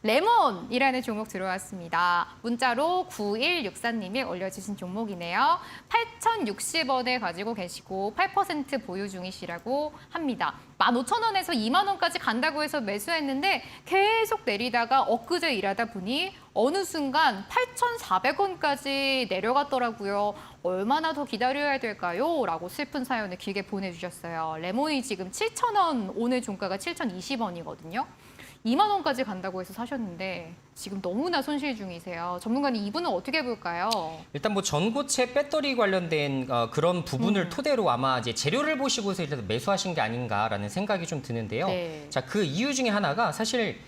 레몬이라는 종목 들어왔습니다. 문자로 9164님이 올려주신 종목이네요. 8,060원에 가지고 계시고 8% 보유 중이시라고 합니다. 15,000원에서 2만 원까지 간다고 해서 매수했는데 계속 내리다가 엊그제 일하다 보니 어느 순간 8,400원까지 내려갔더라고요. 얼마나 더 기다려야 될까요? 라고 슬픈 사연을 길게 보내주셨어요. 레몬이 지금 7,000원, 오늘 종가가 7,020원이거든요. 2만 원까지 간다고 해서 사셨는데 지금 너무나 손실 중이세요. 전문가님 이분은 어떻게 볼까요? 일단 뭐 전고체 배터리 관련된 그런 부분을 토대로 아마 이제 재료를 보시고서 일단 매수하신 게 아닌가라는 생각이 좀 드는데요. 네. 자, 그 이유 중에 하나가 사실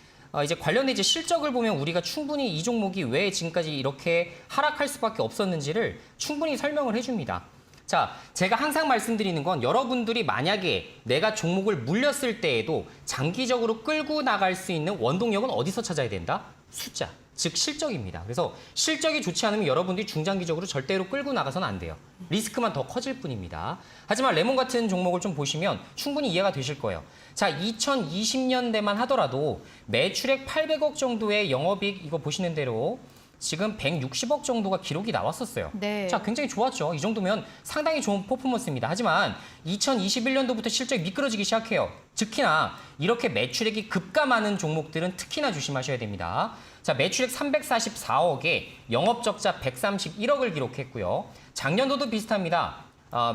이제 관련된 이제 실적을 보면 우리가 충분히 이 종목이 왜 지금까지 이렇게 하락할 수밖에 없었는지를 충분히 설명을 해줍니다. 자, 제가 항상 말씀드리는 건 여러분들이 만약에 내가 종목을 물렸을 때에도 장기적으로 끌고 나갈 수 있는 원동력은 어디서 찾아야 된다? 숫자, 즉 실적입니다. 그래서 실적이 좋지 않으면 여러분들이 중장기적으로 절대로 끌고 나가서는 안 돼요. 리스크만 더 커질 뿐입니다. 하지만 레몬 같은 종목을 좀 보시면 충분히 이해가 되실 거예요. 자, 2020년대만 하더라도 매출액 800억 정도의 영업이익 이거 보시는 대로 지금 160억 정도가 기록이 나왔었어요. 네. 자, 굉장히 좋았죠. 이 정도면 상당히 좋은 퍼포먼스입니다. 하지만 2021년도부터 실적이 미끄러지기 시작해요. 특히나 이렇게 매출액이 급감하는 종목들은 특히나 조심하셔야 됩니다. 자, 매출액 344억에 영업적자 131억을 기록했고요. 작년도도 비슷합니다.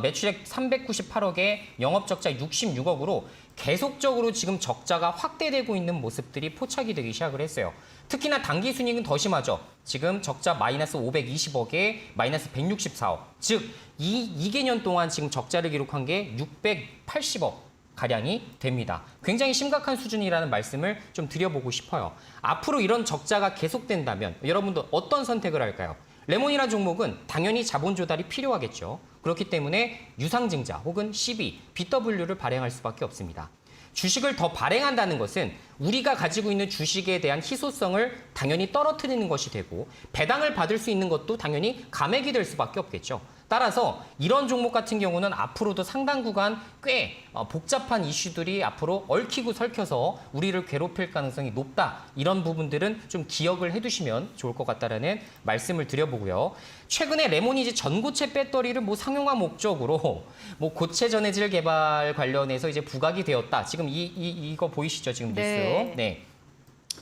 매출액 398억에 영업적자 66억으로 계속적으로 지금 적자가 확대되고 있는 모습들이 포착이 되기 시작을 했어요. 특히나 당기순이익은 더 심하죠. 지금 적자 마이너스 520억에 마이너스 164억. 즉, 이 개년 동안 지금 적자를 기록한 게 680억. 가량이 됩니다. 굉장히 심각한 수준이라는 말씀을 좀 드려보고 싶어요. 앞으로 이런 적자가 계속된다면 여러분들 어떤 선택을 할까요? 레몬이라는 종목은 당연히 자본 조달이 필요하겠죠. 그렇기 때문에 유상증자 혹은 CB, BW를 발행할 수밖에 없습니다. 주식을 더 발행한다는 것은 우리가 가지고 있는 주식에 대한 희소성을 당연히 떨어뜨리는 것이 되고 배당을 받을 수 있는 것도 당연히 감액이 될 수밖에 없겠죠. 따라서 이런 종목 같은 경우는 앞으로도 상당 구간 꽤 복잡한 이슈들이 앞으로 얽히고 설켜서 우리를 괴롭힐 가능성이 높다. 이런 부분들은 좀 기억을 해두시면 좋을 것 같다라는 말씀을 드려보고요. 최근에 레몬이 전고체 배터리를 뭐 상용화 목적으로 뭐 고체 전해질 개발 관련해서 이제 부각이 되었다. 지금 이거 보이시죠? 지금 뉴스. 네. 네.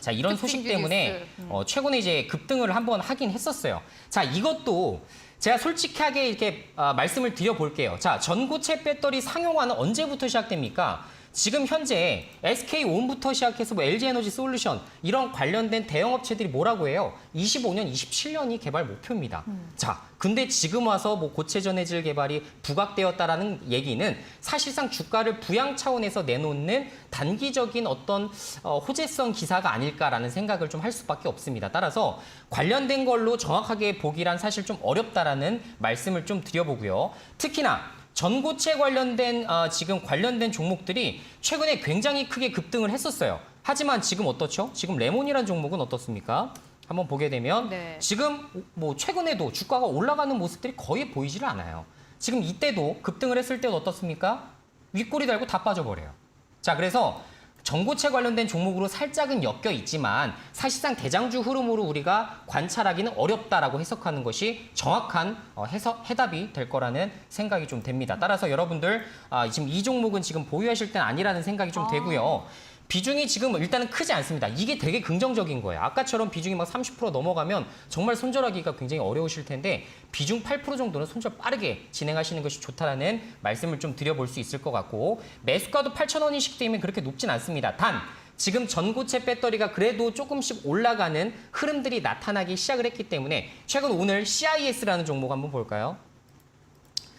자, 이런 소식 때문에 최근에 이제 급등을 한번 하긴 했었어요. 자, 이것도 제가 솔직하게 이렇게 말씀을 드려볼게요. 자, 전고체 배터리 상용화는 언제부터 시작됩니까? 지금 현재 SK온부터 시작해서 뭐 LG에너지 솔루션 이런 관련된 대형업체들이 뭐라고 해요? 25년, 27년이 개발 목표입니다. 자, 근데 지금 와서 뭐 고체 전해질 개발이 부각되었다라는 얘기는 사실상 주가를 부양 차원에서 내놓는 단기적인 어떤 호재성 기사가 아닐까라는 생각을 좀 할 수밖에 없습니다. 따라서 관련된 걸로 정확하게 보기란 사실 좀 어렵다라는 말씀을 좀 드려보고요. 특히나 전고체 관련된 지금 관련된 종목들이 최근에 굉장히 크게 급등을 했었어요. 하지만 지금 어떻죠? 지금 레몬이라는 종목은 어떻습니까? 한번 보게 되면 지금 뭐 최근에도 주가가 올라가는 모습들이 거의 보이지를 않아요. 지금 이때도 급등을 했을 때는 어떻습니까? 윗꼬리 달고 다 빠져버려요. 자, 그래서 전고체 관련된 종목으로 살짝은 엮여 있지만 사실상 대장주 흐름으로 우리가 관찰하기는 어렵다라고 해석하는 것이 정확한 해답이 될 거라는 생각이 좀 됩니다. 따라서 여러분들 지금 이 종목은 지금 보유하실 때는 아니라는 생각이 좀 되고요. 비중이 지금 일단은 크지 않습니다. 이게 되게 긍정적인 거예요. 아까처럼 비중이 막 30% 넘어가면 정말 손절하기가 굉장히 어려우실 텐데 비중 8% 정도는 손절 빠르게 진행하시는 것이 좋다라는 말씀을 좀 드려볼 수 있을 것 같고 매수가도 8,000원이씩 되면 그렇게 높진 않습니다. 단 지금 전고체 배터리가 그래도 조금씩 올라가는 흐름들이 나타나기 시작을 했기 때문에 최근 오늘 CIS라는 종목 한번 볼까요?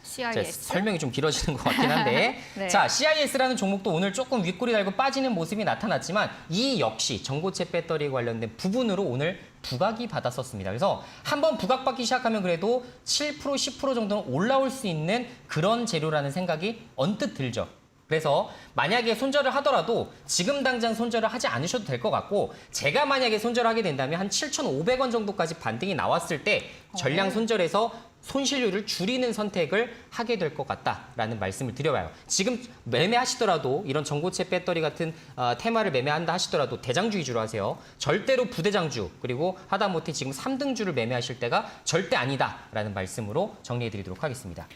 CIS? 설명이 좀 길어지는 것 같긴 한데 네. 자, CIS라는 종목도 오늘 조금 윗꼬리 달고 빠지는 모습이 나타났지만 이 역시 전고체 배터리 관련된 부분으로 오늘 부각이 받았었습니다. 그래서 한번 부각받기 시작하면 그래도 7%, 10% 정도는 올라올 수 있는 그런 재료라는 생각이 언뜻 들죠. 그래서 만약에 손절을 하더라도 지금 당장 손절을 하지 않으셔도 될 것 같고 제가 만약에 손절을 하게 된다면 한 7,500원 정도까지 반등이 나왔을 때 전량 손절해서 손실률을 줄이는 선택을 하게 될 것 같다라는 말씀을 드려봐요. 지금 매매하시더라도 이런 전고체 배터리 같은 테마를 매매한다 하시더라도 대장주 위주로 하세요. 절대로 부대장주 그리고 하다못해 지금 3등주를 매매하실 때가 절대 아니다라는 말씀으로 정리해드리도록 하겠습니다.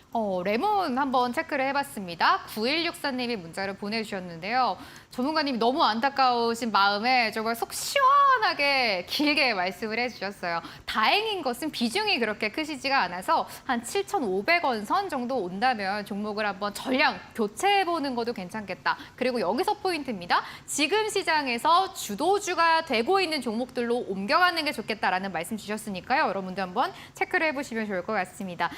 레몬 한번 체크를 해봤습니다. 9164님이 문자를 보내주셨는데요. 전문가님이 너무 안타까우신 마음에 정말 속 시원하게 길게 말씀을 해주셨어요. 다행인 것은 비중이 그렇게 크시지가 않아서 한 7,500원 선 정도 온다면 종목을 한번 전량 교체해보는 것도 괜찮겠다. 그리고 여기서 포인트입니다. 지금 시장에서 주도주가 되고 있는 종목들로 옮겨가는 게 좋겠다라는 말씀 주셨으니까요. 여러분들 한번 체크를 해보시면 좋을 것 같습니다.